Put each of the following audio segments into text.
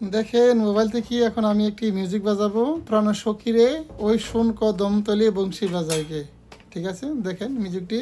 দেখেন মোবাইল থেকে এখন আমি একটি মিউজিক বাজাবো, প্রাণ সখীরে ওই শুন কদম তলে বংশী বাজাইকে। ঠিক আছে, দেখেন মিউজিকটি।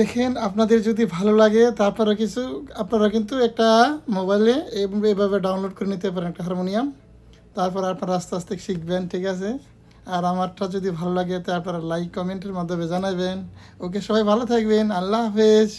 দেখেন আপনাদের যদি ভালো লাগে তারপরে কিছু আপনারা কিন্তু একটা মোবাইলে এভাবে ডাউনলোড করে নিতে পারেন একটা হারমোনিয়াম, তারপর আপনারা আস্তে আস্তে শিখবেন। ঠিক আছে, আর আমারটা যদি ভালো লাগে তো আপনারা লাইক কমেন্টের মাধ্যমে জানাবেন। ওকে, সবাই ভালো থাকবেন, আল্লাহ হাফেজ।